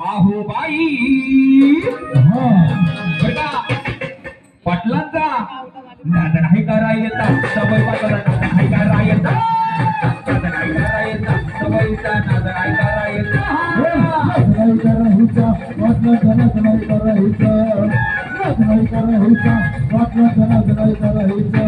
आहो बाई पाटलांचा नाद नाही करायचा सवय पाटलांचा नाही करायचा नाद नाही करायचा सवयचा नाद नाही करायचा नाही करायचा वाटलं नाही करायचा नाही करायचा वाटलं नाही करायचा